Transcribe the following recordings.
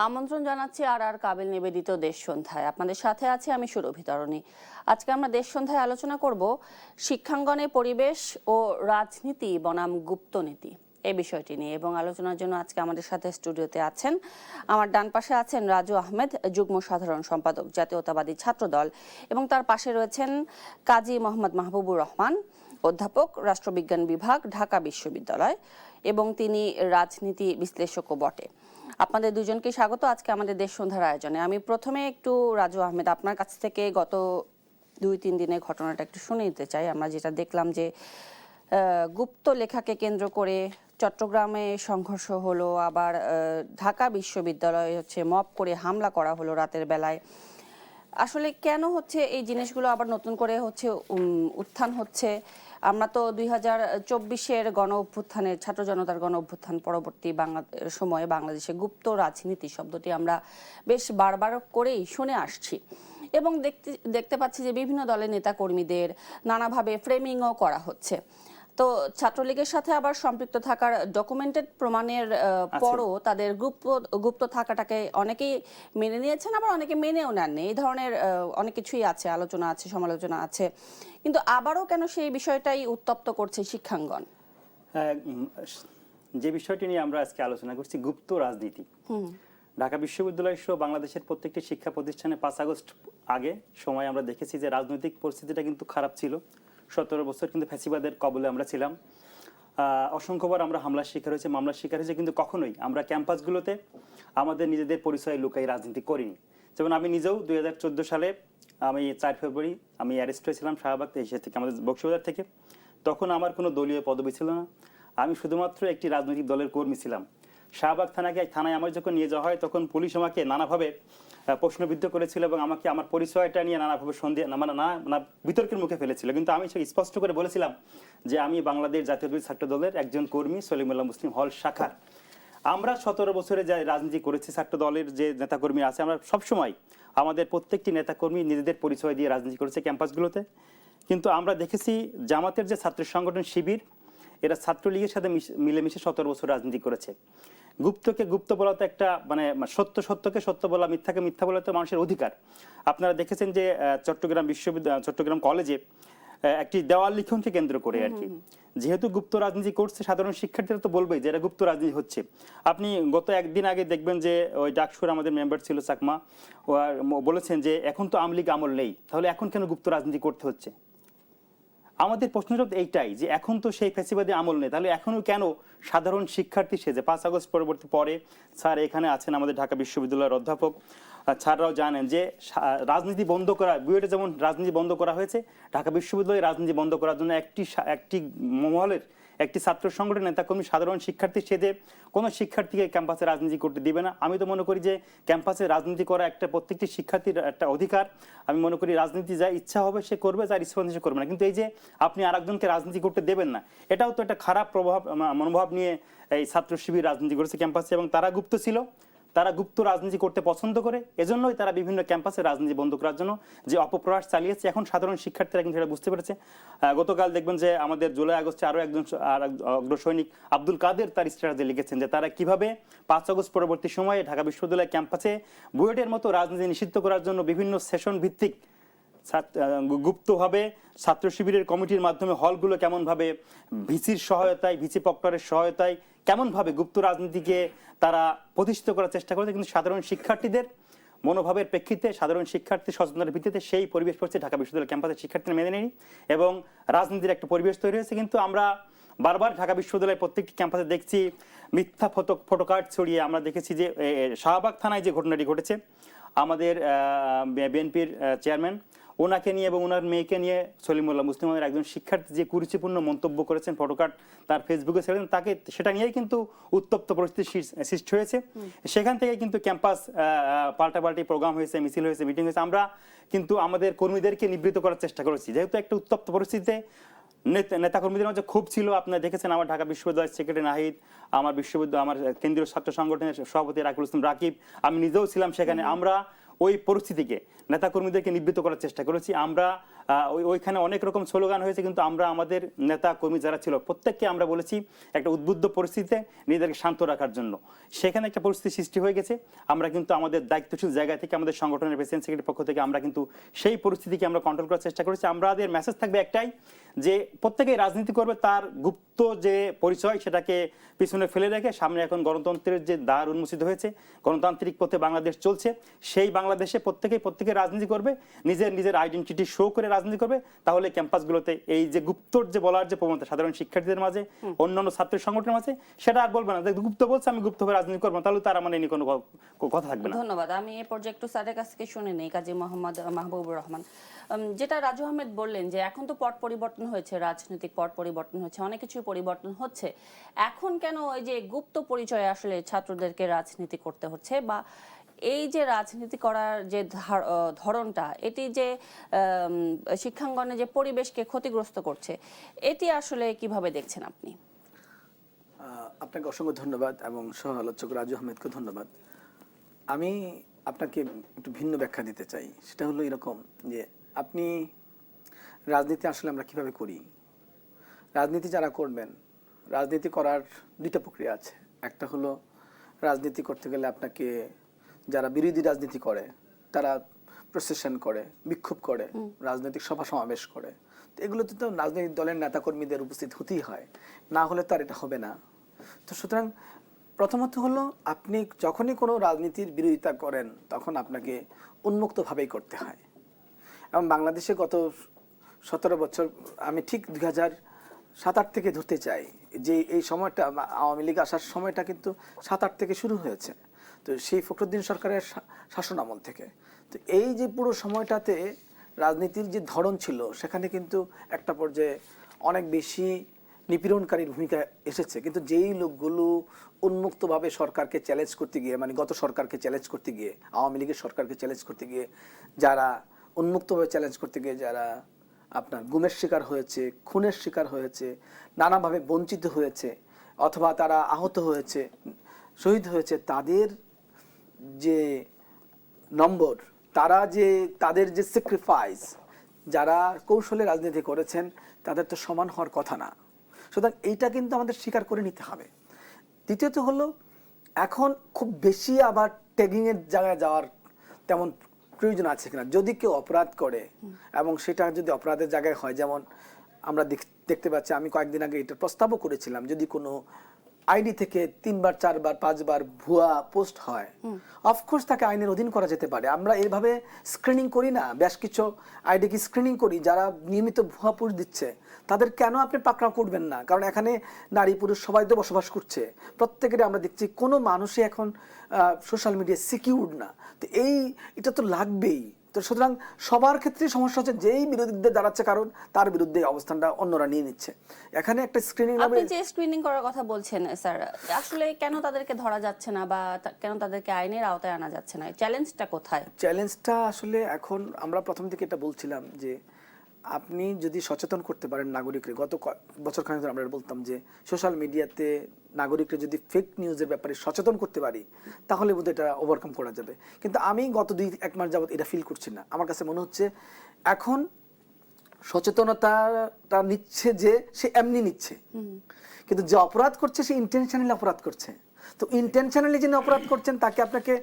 আমন্ত্রণ জানাচ্ছি আর কাবিল নিবেদিত দেশ সন্ধ্যায়। আপনাদের সাথে আছি আমি সুরভি তরণী। আজকে আমরা দেশ সন্ধ্যায় আলোচনা করব শিক্ষাঙ্গনে পরিবেশ ও রাজনীতি বনাম গুপ্তনীতি এই বিষয়টি নিয়ে, এবং আলোচনার জন্য আজকে আমাদের সাথে স্টুডিওতে আছেন, আমার ডান পাশে আছেন রাজু আহমেদ, যুগ্ম সাধারণ সম্পাদক, জাতীয়তাবাদী ছাত্রদল, এবং তার পাশে রয়েছেন কাজী মোহাম্মদ মাহবুবুর রহমান, অধ্যাপক, রাষ্ট্রবিজ্ঞান বিভাগ, ঢাকা বিশ্ববিদ্যালয়, এবং তিনি রাজনীতি বিশ্লেষকও বটে। আপনাদের দুজনকে স্বাগত আজকে আমাদের দেশ সন্ধ্যার আয়োজনে। আমি প্রথমে একটু রাজু আহমেদ আপনার কাছ থেকে গত 2-3 দিনের ঘটনাটা একটু শুনে নিতে চাই। আমরা যেটা দেখলাম যে গুপ্ত লেখাকে কেন্দ্র করে চট্টগ্রামে সংঘর্ষ হলো, আবার ঢাকা বিশ্ববিদ্যালয়ে মব করে হামলা করা হলো রাতের বেলায়। আসলে কেন হচ্ছে এই জিনিসগুলো আবার নতুন করে উত্থান হচ্ছে? আমরা তো 2024-এর গণ অভ্যুত্থানের, ছাত্র জনতার গণ অভ্যুত্থান পরবর্তী সময়ে বাংলাদেশে গুপ্ত রাজনীতি শব্দটি আমরা বেশ বারবার করেই শুনে আসছি, এবং দেখতে পাচ্ছি যে বিভিন্ন দলের নেতা কর্মীদের নানাভাবে ফ্রেমিংও করা হচ্ছে। তো ছাত্রলীগের সাথে আবার সম্পৃক্ত থাকার ডকুমেন্টেড প্রমাণের পরও তাদের গুপ্ত থাকাটাকে অনেকেই মেনে নিয়েছেন, আবার অনেকে মেনেও নেননি। এই ধরনের অনেক কিছুই আছে, আলোচনা আছে, সমালোচনা আছে, কিন্তু আবারও কেন সেই বিষয়টাই উত্তপ্ত করছে শিক্ষাঙ্গন? যে বিষয়টি নিয়ে আমরা আজকে আলোচনা করছি, গুপ্ত রাজনীতি। ঢাকা বিশ্ববিদ্যালয় সহ বাংলাদেশের প্রত্যেকটি শিক্ষা প্রতিষ্ঠানে 5 আগস্ট আগে সময় আমরা দেখেছি যে রাজনৈতিক পরিস্থিতিটা কিন্তু খারাপ ছিল। 17 বছর কিন্তু ফ্যাসিবাদের কবলে আমরা ছিলাম। অসংখ্যবার আমরা হামলার শিকার হয়েছে, মামলার শিকার হয়েছে, কিন্তু কখনোই আমরা ক্যাম্পাসগুলোতে আমাদের নিজেদের পরিচয় লুকাই রাজনীতি করিনি। যেমন আমি নিজেও 2014 সালে আমি 4 ফেব্রুয়ারি আমি অ্যারেস্ট হয়েছিলাম শাহবাগ থেকে, আমাদের বক্সবাজার থেকে। তখন আমার কোনো দলীয় পদবি ছিল না, আমি শুধুমাত্র একটি রাজনৈতিক দলের কর্মী ছিলাম। শাহবাগ থানায় আমার যখন নিয়ে যাওয়া হয় তখন পুলিশ আমাকে নানাভাবে প্রশ্নবিদ্ধ করেছিল এবং আমাকে আমার পরিচয়টা নিয়ে নানাভাবে বিতর্কের মুখে ফেলেছিল। কিন্তু আমি স্পষ্ট করে বলেছিলাম যে আমি বাংলাদেশ জাতীয়তাবাদী ছাত্র দলের একজন কর্মী, সলিমুল্লাহ মুসলিম হল শাখার। আমরা 17 বছরে যে রাজনীতি করেছি, ছাত্র দলের যে নেতাকর্মী আছে, আমরা সবসময় আমাদের প্রত্যেকটি নেতাকর্মী নিজেদের পরিচয় দিয়ে রাজনীতি করেছে ক্যাম্পাসগুলোতে। কিন্তু আমরা দেখেছি জামাতের যে ছাত্র সংগঠন শিবির, এরা ছাত্রলীগের সাথে মিলেমিশে 17 বছর রাজনীতি করেছে। গুপ্তকে গুপ্ত বলা তো একটা সত্যকে সত্য বলা, মিথ্যাকে মিথ্যা বলা তো মানুষের অধিকার। আপনারা দেখেছেন যে চট্টগ্রাম কলেজে একটি দেওয়াল লিখনকে কেন্দ্র করে আর কি, যেহেতু গুপ্ত রাজনীতি করছে, সাধারণ শিক্ষার্থীরা তো বলবেই যে এটা গুপ্ত রাজনীতি হচ্ছে। আপনি গত একদিন আগে দেখবেন যে ওই ডাকসুর আমাদের মেম্বার ছিল চাকমা, ও বলেছেন যে এখন তো আওয়ামী লীগ আমল নেই, তাহলে এখন কেন গুপ্ত রাজনীতি করতে হচ্ছে? আমাদের প্রশ্নটা এইটাই যে এখন তো সেই ফ্যাসিবাদী আমল নেই, তাহলে এখনো কেন সাধারণ শিক্ষার্থী সেজে 5 আগস্ট পরবর্তী পরে স্যার এখানে আছেন আমাদের ঢাকা বিশ্ববিদ্যালয়ের অধ্যাপক, স্যাররাও জানেন যে রাজনীতি বন্ধ করা, বুয়েটে যেমন রাজনীতি বন্ধ করা হয়েছে, ঢাকা বিশ্ববিদ্যালয়ে রাজনীতি বন্ধ করার জন্য একটি মহলের একটি ছাত্র সংগঠন নেতাকর্মী সাধারণ শিক্ষার্থী সেজে কোনো শিক্ষার্থীকে ক্যাম্পাসে রাজনীতি করতে দিবে না। আমি তো মনে করি যে ক্যাম্পাসে রাজনীতি করা একটা প্রত্যেকটি শিক্ষার্থীর একটা অধিকার। আমি মনে করি রাজনীতি যা ইচ্ছা হবে সে করবে, যার ইচ্ছা সে করবে না, কিন্তু এই যে আপনি আরেকজনকে রাজনীতি করতে দেবেন না, এটাও তো একটা খারাপ মনোভাব নিয়ে এই ছাত্র শিবির রাজনীতি করেছে ক্যাম্পাসে। এবং তারা গুপ্ত ছিল, তারা গুপ্ত রাজনীতি করতে পছন্দ করে, এজন্যই তারা বিভিন্ন ক্যাম্পাসে রাজনীতি বন্ধ করার জন্য যে অপপ্রয়াস চালিয়েছে, এখন সাধারণ শিক্ষার্থীরা কিন্তু সেটা বুঝতে পেরেছে। গতকাল দেখবেন যে আমাদের জুলাই আগস্টে আরো একজন অগ্রসৈনিক আব্দুল কাদের তার স্ট্যাটাসে লিখেছেন যে তারা কিভাবে 5 আগস্ট পরবর্তী সময়ে ঢাকা বিশ্ববিদ্যালয় ক্যাম্পাসে বুয়েটের মতো রাজনীতি নিষিদ্ধ করার জন্য বিভিন্ন সেশন ভিত্তিক গুপ্তভাবে ছাত্র শিবিরের কমিটির মাধ্যমে হলগুলো কেমনভাবে ভিসির সহায়তায়, ভিসি প্রক্টরের সহায়তায় কেমনভাবে গুপ্ত রাজনীতিকে তারা প্রতিষ্ঠিত করার চেষ্টা করেছে, কিন্তু সাধারণ শিক্ষার্থীদের মনোভাবের প্রেক্ষিতে, সাধারণ শিক্ষার্থী সচেতনতার ভিত্তিতে সেই পরিবেশ পড়ছে ঢাকা বিশ্ববিদ্যালয় ক্যাম্পাসের শিক্ষার্থীরা মেনে নেয়নি এবং রাজনীতির একটা পরিবেশ তৈরি হয়েছে। কিন্তু আমরা বারবার ঢাকা বিশ্ববিদ্যালয়ের প্রত্যেকটি ক্যাম্পাসে দেখছি মিথ্যা ফটোকার্ড ছড়িয়ে। আমরা দেখেছি যে শাহবাগ থানায় যে ঘটনাটি ঘটেছে, আমাদের বিএনপির চেয়ারম্যান ওনাকে নিয়ে এবং ওনার মেয়েকে নিয়ে সলিমুল্লাহ মুসলিমের একজন শিক্ষার্থী যে কুরুচিপূর্ণ মন্তব্য করেছেন, ফটোকার্ড তার ফেসবুকে ছেড়েছেন, তাকে সেটা নিয়েই কিন্তু উত্তপ্ত পরিস্থিতি সৃষ্টি হয়েছে। সেখান থেকে কিন্তু ক্যাম্পাস পাল্টাপাল্টি প্রোগ্রাম হয়েছে, মিছিল হয়েছে, মিটিং হয়েছে। আমরা কিন্তু আমাদের কর্মীদেরকে নিবৃত্ত করার চেষ্টা করেছি, যেহেতু একটা উত্তপ্ত পরিস্থিতিতে নেতাকর্মীদের মধ্যে খুব ছিল। আপনারা দেখেছেন আমার ঢাকা বিশ্ববিদ্যালয়ের সেক্রেটারি নাহিদ, আমার কেন্দ্রীয় ছাত্র সংগঠনের সভাপতি রাকিবুল ইসলাম রাকিব, আমি নিজেও ছিলাম সেখানে। আমরা ওই পরিস্থিতিকে নেতাকর্মীদেরকে নিবৃত্ত করার চেষ্টা করেছি। আমরা ওইখানে অনেক রকম স্লোগান হয়েছে, কিন্তু আমরা আমাদের নেতা কর্মী যারা ছিল প্রত্যেককে আমরা বলেছি একটা উদ্বুদ্ধ পরিস্থিতিতে নিজেদেরকে শান্ত রাখার জন্য। সেখানে একটা পরিস্থিতি সৃষ্টি হয়ে গেছে। আমরা কিন্তু আমাদের দায়িত্বশীল জায়গা থেকে, আমাদের সংগঠনের প্রেসিডেন্ট সেক্রেটারির পক্ষ থেকে আমরা কিন্তু সেই পরিস্থিতিকে আমরা কন্ট্রোল করার চেষ্টা করেছি। আমাদের মেসেজ থাকবে একটাই, যে প্রত্যেকেই রাজনীতি করবে, তার গুপ্ত যে পরিচয় সেটাকে পিছনে ফেলে রেখে সামনে এখন গণতন্ত্রের যে দ্বার উন্মোচিত হয়েছে, গণতান্ত্রিক পথে বাংলাদেশ চলছে, সেই বাংলাদেশে প্রত্যেকে রাজনীতি করবে, নিজের আইডেন্টিটি শো করে রাজনীতি করবে। তাহলে ক্যাম্পাসগুলোতে এই যে গুপ্তর যে বলার যে প্রবণতা সাধারণ শিক্ষার্থীদের মাঝে, অন্যান্য ছাত্র সংগঠনের মাঝে, সেটা আর বলবে না যে গুপ্ত বলছে আমি গুপ্তভাবে রাজনীতি করবো, তাহলে তার মানে নিয়ে কোনো কথা থাকবে না। ধন্যবাদ। আমি এই পর্যায়ে একটু স্যারের কাছ থেকে শুনে নেই, কাজী মোহাম্মদ মাহবুবুর রহমান। যেটা রাজু আহমেদ বললেন যে এখন তো পট পরিবর্তন হয়েছে, রাজনৈতিক পট পরিবর্তন হচ্ছে, অনেক কিছুই পরিবর্তন হচ্ছে, এখন কেন এই যে গুপ্ত পরিচয়ে আসলে ছাত্রদেরকে রাজনীতি করতে হচ্ছে, বা এই যে রাজনীতি করার যে ধরনটা, এটি যে শিক্ষাঙ্গনে যে পরিবেশকে ক্ষতিগ্রস্ত করছে, এটি আসলে কিভাবে দেখছেন আপনি? আপনাকে অসংখ্য ধন্যবাদ এবং সহ আলোচক রাজু আহমেদকে ধন্যবাদ। আমি আপনাকে একটু ভিন্ন ব্যাখ্যা দিতে চাই। সেটা হলো এরকম যে আপনি রাজনীতি আসলে আমরা কিভাবে করি, রাজনীতি যারা করবেন, রাজনীতি করার দুইটা প্রক্রিয়া আছে। একটা হলো রাজনীতি করতে গেলে আপনাকে যারা বিরোধী রাজনীতি করে তারা প্রসেশন করে, বিক্ষোভ করে, রাজনৈতিক সভা সমাবেশ করে। তো এগুলোতে তো রাজনৈতিক দলের নেতাকর্মীদের উপস্থিত হতেই হয়, না হলে তো আর এটা হবে না। তো সুতরাং প্রথমত হলো আপনি যখনই কোনো রাজনীতির বিরোধিতা করেন তখন আপনাকে উন্মুক্তভাবেই করতে হয়। এবং বাংলাদেশে গত 17 বছর, আমি ঠিক 2007-8 থেকে ধরতে চাই, যে এই সময়টা আওয়ামী লীগ আসার সময়টা কিন্তু 7-8 থেকে শুরু হয়েছে, তো সেই ফখরুদ্দিন সরকারের শাসন আমল থেকে। তো এই যে পুরো সময়টাতে রাজনীতির যে ধরন ছিল সেখানে কিন্তু একটা পর্যায়ে অনেক বেশি নিপীড়নকারীর ভূমিকা এসেছে। কিন্তু যেই লোকগুলো উন্মুক্তভাবে সরকারকে চ্যালেঞ্জ করতে গিয়ে, মানে গত সরকারকে চ্যালেঞ্জ করতে গিয়ে, আওয়ামী লীগের সরকারকে চ্যালেঞ্জ করতে গিয়ে যারা উন্মুক্তভাবে চ্যালেঞ্জ করতে গিয়ে যারা আপনার গুমের শিকার হয়েছে, খুনের শিকার হয়েছে, নানাভাবে বঞ্চিত হয়েছে, অথবা তারা আহত হয়েছে, শহীদ হয়েছে, তাদের যে নম্বর, তাদের যে স্যাক্রিফাইস, যারা কৌশলে রাজনীতি করেছেন তাদের তো সমান হওয়ার কথা না। সুতরাং এইটা কিন্তু আমাদের স্বীকার করে নিতে হবে। দ্বিতীয়ত হলো এখন খুব বেশি আবার ট্যাগিং এর জায়গায় যাওয়ার তেমন প্রয়োজন আছে কিনা। যদি কেউ অপরাধ করে এবং সেটা যদি অপরাধের জায়গায় হয়, যেমন আমরা দেখতে পাচ্ছি, আমি কয়েকদিন আগে এটা প্রস্তাবও করেছিলাম, যদি কোনো আইডি থেকে 3 বার 4 বার 5 বার ভুয়া পোস্ট হয়, অফকোর্স তাকে আইনের অধীন করা যেতে পারে। আমরা এইভাবে স্ক্রিনিং করি না, বেশ কিছু আইডি কি স্ক্রিনিং করি, যারা নিয়মিত ভুয়া পোস্ট দিচ্ছে তাদের কেন আপনি পাকড়াও করবেন না? কারণ এখানে নারী পুরুষ সবাই তো বসবাস করছে, প্রত্যেকেরই আমরা দেখছি কোনো মানুষই এখন সোশ্যাল মিডিয়া সিকিউর না। তো এটা তো লাগবেই। তো সুতরাং সবার ক্ষেত্রে সমস্যা হচ্ছে, যেই বিরোধীদের দাঁড়াচ্ছে কারণ তার বিরুদ্ধে অবস্থানটা অন্যরা নিয়ে নিচ্ছে। এখানে একটা স্ক্রিনিং, আপনি যে স্ক্রিনিং করার কথা বলছেন স্যার, আসলে কেন তাদেরকে ধরা যাচ্ছে না, বা কেন তাদেরকে আইনের আওতায় আনা যাচ্ছে না? চ্যালেঞ্জটা কোথায়? চ্যালেঞ্জটা আসলে এখন আমরা প্রথম থেকে এটা বলছিলাম যে আপনি যদি সচেতন করতে পারেন নাগরিকরা, গত বছর খানেক ধরে আমরা বলতাম যে সোশ্যাল মিডিয়াতে নাগরিকরা যদি ফেক নিউজের ব্যাপারে সচেতন করতে পারি তাহলে বোধহয় এটা ওভারকাম করা যাবে। কিন্তু আমি গত 2-1 মাস যাবত এটা ফিল করছি না। আমার কাছে মনে হচ্ছে এখন সচেতনতাটা নিচ্ছে যে সে এমনি নিচ্ছে, কিন্তু যে অপরাধ করছে সে ইন্টেনশনালি অপরাধ করছে। তো ইন্টেনশনালি যিনি অপরাধ করছেন তাকে আপনাকে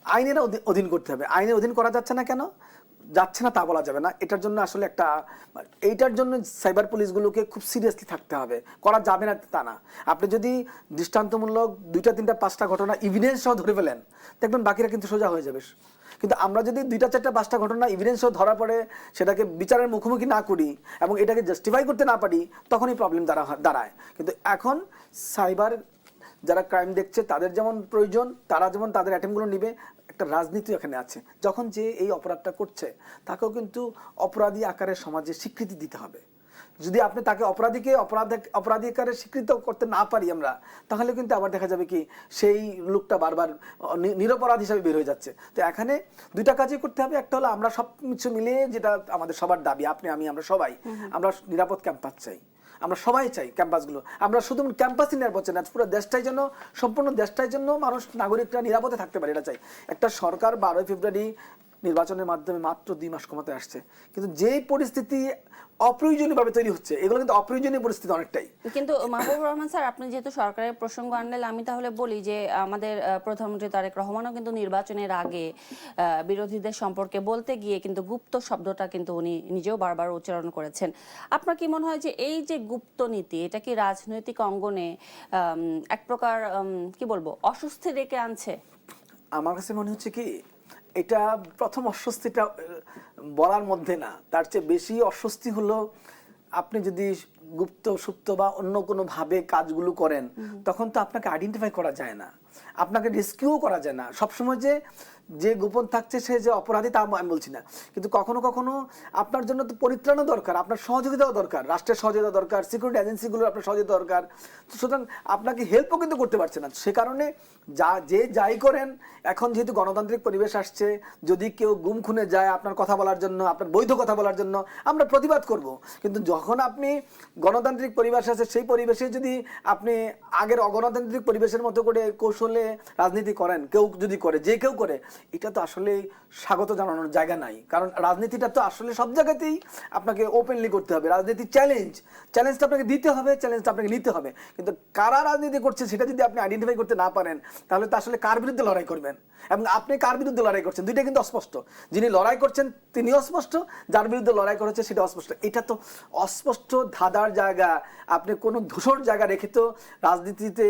আইনের অধীন করতে হবে। আইনের অধীন করা যাচ্ছে না, কেন যাচ্ছে না তা বলা যাবে না। এটার জন্য আসলে এইটার জন্য সাইবার পুলিশগুলোকে খুব সিরিয়াসলি থাকতে হবে। করা যাবে না তা না, আপনি যদি দৃষ্টান্তমূলক 2টা 3টা 5টা ঘটনা ইভিডেন্স সহ ধরে ফেলেন, দেখবেন বাকিরা কিন্তু সোজা হয়ে যাবে। কিন্তু আমরা যদি 2টা 4টা 5টা ঘটনা ইভিডেন্স সহ ধরা পড়ে সেটাকে বিচারের মুখোমুখি না করি এবং এটাকে জাস্টিফাই করতে না পারি, তখনই প্রবলেম দাঁড়ায়। কিন্তু এখন সাইবার যারা ক্রাইম দেখছে তাদের যেমন প্রয়োজন, তারা যেমন তাদের অ্যাটেম্পগুলো নিবে, একটা রাজনীতি এখানে আছে। যখন যে এই অপরাধটা করছে তাকেও কিন্তু অপরাধী আকারে সমাজে স্বীকৃতি দিতে হবে। যদি আপনি তাকে অপরাধী আকারে স্বীকৃত করতে না পারি আমরা, তাহলে কিন্তু আবার দেখা যাবে কি সেই লোকটা বারবার নিরপরাধ হিসাবে বের হয়ে যাচ্ছে। তো এখানে 2টা কাজই করতে হবে। একটা হলো আমরা সব কিছু মিলিয়ে, যেটা আমাদের সবার দাবি, আপনি আমি আমরা সবাই, আমরা নিরাপদ ক্যাম্পাস চাই। আমরা সবাই চাই ক্যাম্পাসগুলো, আমরা শুধু ক্যাম্পাসই নিরাপদ চাই না, পুরো দেশটাই জন্য, সম্পূর্ণ দেশটাই জন্য মানুষ নাগরিকরা নিরাপদে থাকতে পারে এটা চাই। একটা সরকার 12 ফেব্রুয়ারি নির্বাচনের মাধ্যমে মাত্র 2 মাস ক্ষমতায় আসছে, কিন্তু যেই পরিস্থিতি অপ্রয়োজনীয়ভাবে তৈরি হচ্ছে, এগুলো কিন্তু অপ্রয়োজনীয় পরিস্থিতি অনেকটাই। কিন্তু মাহবুবুর রহমান স্যার, আপনি যেহেতু সরকারের প্রসঙ্গ আনলেন, আমি তাহলে বলি যে আমাদের প্রধানমন্ত্রী তারেক রহমানও কিন্তু নির্বাচনের আগে বিরোধীদের সম্পর্কে বলতে গিয়ে কিন্তু গুপ্ত শব্দটা কিন্তু উনি নিজেও বারবার উচ্চারণ করেছেন। আপনার কি মনে হয় যে এই যে গুপ্ত নীতি, এটা কি রাজনৈতিক অঙ্গনে এক প্রকার কি বলবো অস্বস্তি ডেকে আনছে? আমার কাছে মনে হচ্ছে কি, এটা প্রথম অস্বস্তিটা বলার মধ্যে না, তার চেয়ে বেশি অস্বস্তি হলো আপনি যদি গুপ্ত সুপ্ত বা অন্য কোনো ভাবে কাজগুলো করেন, তখন তো আপনাকে আইডেন্টিফাই করা যায় না, আপনাকে রেস্কিউ করা যায় না। সবসময় যে গোপন থাকছে সে যে অপরাধী তা আমি বলছি না, কিন্তু কখনো কখনো আপনার জন্য তো পরিত্রাণও দরকার, আপনার সহযোগিতাও দরকার, রাষ্ট্রের সহযোগিতা দরকার, সিকিউরিটি এজেন্সিগুলোর আপনার সহযোগিতা দরকার। সুতরাং আপনাকে হেল্পও কিন্তু করতে পারছে না। সে কারণে যাই করেন, এখন যেহেতু গণতান্ত্রিক পরিবেশ আসছে, যদি কেউ গুম খুনে যায় আপনার কথা বলার জন্য, আপনার বৈধ কথা বলার জন্য, আমরা প্রতিবাদ করব। কিন্তু যখন আপনি গণতান্ত্রিক পরিবেশ আছে, সেই পরিবেশে যদি আপনি আগের অগণতান্ত্রিক পরিবেশের মতো করে কৌশলে রাজনীতি করেন, কেউ যদি করে, যে কেউ করে, এটা তো আসলে স্বাগত জানানোর জায়গা নাই। কারণ রাজনীতিটা তো আসলে সব জায়গাতেই আপনাকে ওপেনলি করতে হবে। রাজনীতি চ্যালেঞ্জটা আপনাকে দিতে হবে, চ্যালেঞ্জটা আপনাকে নিতে হবে। কিন্তু কারা রাজনীতি করছে সেটা যদি আপনি আইডেন্টিফাই করতে না পারেন, তাহলে তো আসলে কার বিরুদ্ধে লড়াই করবেন এবং আপনি কার বিরুদ্ধে লড়াই করছেন, দুইটা কিন্তু অস্পষ্ট। যিনি লড়াই করছেন তিনি অস্পষ্ট, যার বিরুদ্ধে লড়াই করা হচ্ছে সেটা অস্পষ্ট। এটা তো অস্পষ্ট ধাঁধার জায়গা। আপনি কোনো ধূসর জায়গা রেখে তো রাজনীতিতে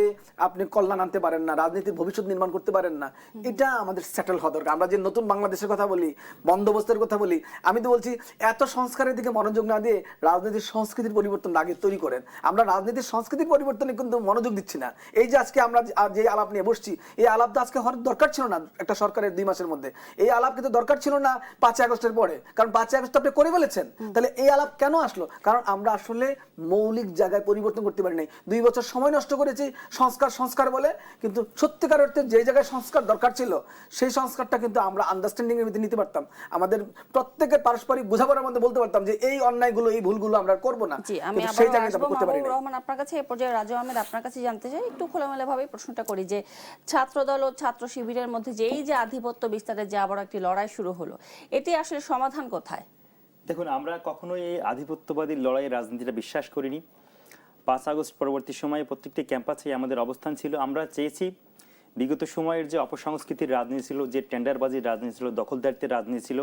আপনি কল্যাণ আনতে পারেন না, রাজনীতির ভবিষ্যৎ নির্মাণ করতে পারেন না। এটা আমাদের সেটেল হওয়া দরকার। আমরা যে নতুন বাংলাদেশের কথা বলি, বন্দোবস্তের কথা বলি, আমি তো বলছি এত সংস্কারের দিকে মনোযোগ না দিয়ে রাজনীতির সংস্কৃতির পরিবর্তন আগে তৈরি করেন। আমরা রাজনীতির সংস্কৃতির পরিবর্তনে কিন্তু মনোযোগ দিচ্ছি না। এই যে আজকে আমরা যে আলাপ নিয়ে বসছি, এই আলাপ তো আজকে হওয়ার দরকার ছিল না একটা সরকারের 2 মাসের মধ্যে। এই আলাপ কিন্তু দরকার ছিল না 5 আগস্টের পরে, কারণ 5 আগস্ট আপনি করে ফেলেছেন। তাহলে এই আলাপ কেন আসলো? কারণ আমরা আসলে মৌলিক জায়গায় পরিবর্তন করতে পারি নাই। 2 বছর সময় নষ্ট করেছি সংস্কার বলে, কিন্তু সত্যিকার অর্থে যে জায়গায় সংস্কার দরকার ছিল সেই সংস্কারটা কিন্তু আমরা আন্ডারস্ট্যান্ডিং এর ভিতরে নিতে পারতাম। আমাদের প্রত্যেকের পারস্পরিক বোঝাপড়ার মধ্যে বলতে পারতাম যে এই অন্যায়গুলো, এই ভুলগুলো আমরা করব না। জি, আমি সেই আবার জায়গাটা আসবো করতে পারি মাহবুবুর না। রহমান আপনার কাছে। এই পর্যায়ে রাজু আহমেদ আপনার কাছে জানতে চাই, একটু খোলামেলা ভাবে প্রশ্নটা করি যে ছাত্রদল ও ছাত্র শিবিরের মধ্যে যে এই যে আধিপত্য বিস্তারের যে আবার একটি লড়াই শুরু হলো, এটি আসলে সমাধান কোথায়? দেখুন, আমরা কখনোই এই আধিপত্যবাদী লড়াই রাজনীতিটা বিশ্বাস করিনি। 5 আগস্ট পরবর্তী সময়ে প্রত্যেকটি ক্যাম্পাসে আমাদের অবস্থান ছিল। আমরা চেয়েছি বিগত সময়ের যে অপসংস্কৃতির রাজনীতি ছিল, যে টেন্ডারবাজির রাজনীতি ছিল, দখলদারিত্বের রাজনীতি ছিল,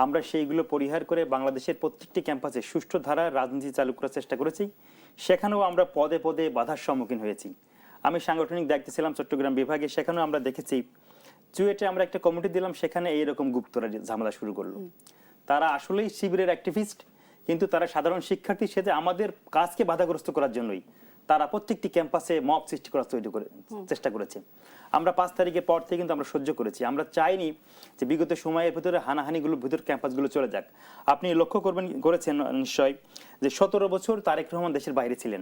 আমরা সেইগুলো পরিহার করে বাংলাদেশের প্রত্যেকটি ক্যাম্পাসে সুষ্ঠু ধারার রাজনীতি চালু করার চেষ্টা করেছি। সেখানেও আমরা পদে পদে বাধার সম্মুখীন হয়েছি। আমি সাংগঠনিক দায়িত্বে ছিলাম চট্টগ্রাম বিভাগে, সেখানেও আমরা দেখেছি চুয়েটে আমরা একটা কমিটি দিলাম, সেখানে এইরকম গুপ্তরা ঝামেলা শুরু করলো। তারা আসলেই শিবিরের অ্যাক্টিভিস্ট, কিন্তু তারা সাধারণ শিক্ষার্থী সেজে আমাদের কাজকে বাধাগ্রস্ত করার জন্যই তারা প্রত্যেকটি ক্যাম্পাসে মব সৃষ্টি করার চেষ্টা করেছে। আমরা 5 তারিখের পর থেকে কিন্তু আমরা সহ্য করেছি। আমরা চাইনি যে বিগত সময়ের ভিতরে হানাহানিগুলো ভিতর ক্যাম্পাসগুলো চলে যাক। আপনি লক্ষ্য করেছেন নিশ্চয় যে 17 বছর তারেক রহমান দেশের বাইরে ছিলেন।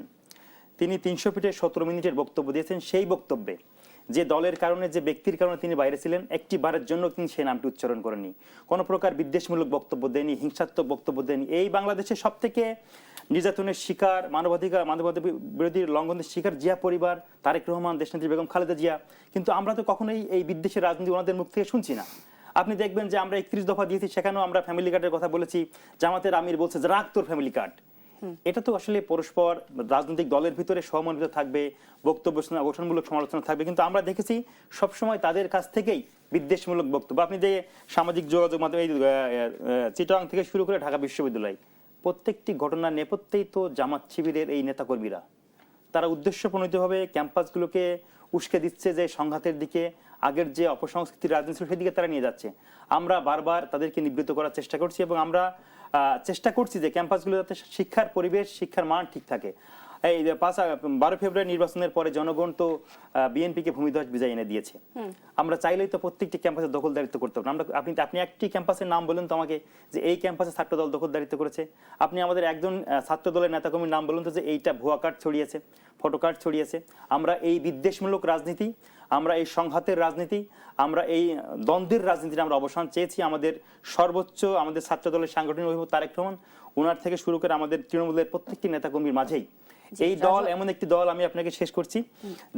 তিনি 300 ফিটে 17 মিনিটের বক্তব্য দিয়েছেন। সেই বক্তব্যে যে দলের কারণে, যে ব্যক্তির কারণে তিনি বাইরে ছিলেন, একটি বারের জন্য তিনি সেই নামটি উচ্চারণ করেননি। কোনো প্রকার বিদ্বেষমূলক বক্তব্য দেয়নি, হিংসাত্মক বক্তব্য দেয়নি। এই বাংলাদেশের সব থেকে নির্যাতনের শিকার, মানবাধিকার বিরোধী লঙ্ঘনের শিকার জিয়া পরিবার, তারেক রহমান, দেশনেত্রী বেগম খালেদা জিয়া। কিন্তু আমরা তো কখনোই এই বিদ্বেষের রাজনীতি ওনাদের মুখ থেকে শুনছি না। আপনি দেখবেন যে আমরা 31 দফা দিয়েছি, সেখানেও আমরা ফ্যামিলি কার্ডের কথা বলেছি। জামাতের আমির বলছে যে রাখ তোর ফ্যামিলি কার্ড। এটা তো আসলে পরস্পর রাজনৈতিক দলের ভিতরে সহমর্মিত থাকবে, বক্তব্য গঠনমূলক সমালোচনা থাকবে, কিন্তু আমরা দেখেছি সবসময় তাদের কাছ থেকেই বিদ্বেষমূলক বক্তব্য। আপনি যে সামাজিক যোগাযোগ মাধ্যমে চিটাগাং থেকে শুরু করে ঢাকা বিশ্ববিদ্যালয়, প্রত্যেকটি ঘটনার নেপথ্যেই তো জামাত শিবিরের এই নেতাকর্মীরা। তারা উদ্দেশ্যপ্রণোদিতভাবে ক্যাম্পাসগুলোকে উস্কে দিচ্ছে যে সংঘাতের দিকে, আগের যে অপসংস্কৃতির রাজনীতি সেদিকে তারা নিয়ে যাচ্ছে। আমরা বারবার তাদেরকে নিবৃত্ত করার চেষ্টা করছি এবং আমরা চেষ্টা করছি যে ক্যাম্পাসগুলো যাতে শিক্ষার পরিবেশ, শিক্ষার মান ঠিক থাকে। এই 12 ফেব্রুয়ারি নির্বাচনের পরে জনগণ তো বিএনপিকে ভূমিধ্বজ বিজয় এনে দিয়েছে। আমরা চাইলেই তো প্রত্যেকটি ক্যাম্পাসে দখলদারিত্ব করতে পারবো। আপনি একটি ক্যাম্পাসের নাম বলুন তো আমাকে যে এই ক্যাম্পাসে ছাত্রদল দখলদারিত্ব করেছে। আপনি আমাদের একজন ছাত্রদলের নেতাকর্মীর নাম বলুন তো যে এইটা ভুয়া কার্ড ছড়িয়েছে, ফটো কার্ড ছড়িয়েছে। আমরা এই বিদ্বেষমূলক রাজনীতি, আমরা এই সংঘাতের রাজনীতি, আমরা এই দ্বন্দ্বের রাজনীতির আমরা অবসান চেয়েছি। আমাদের সর্বোচ্চ আমাদের ছাত্রদলের সাংগঠনিক অভিভাবক তারেক রহমান, ওনার থেকে শুরু করে আমাদের তৃণমূলের প্রত্যেকটি নেতাকর্মীর মাঝেই এই দল এমন একটি দল, আমি আপনাকে শেষ করছি,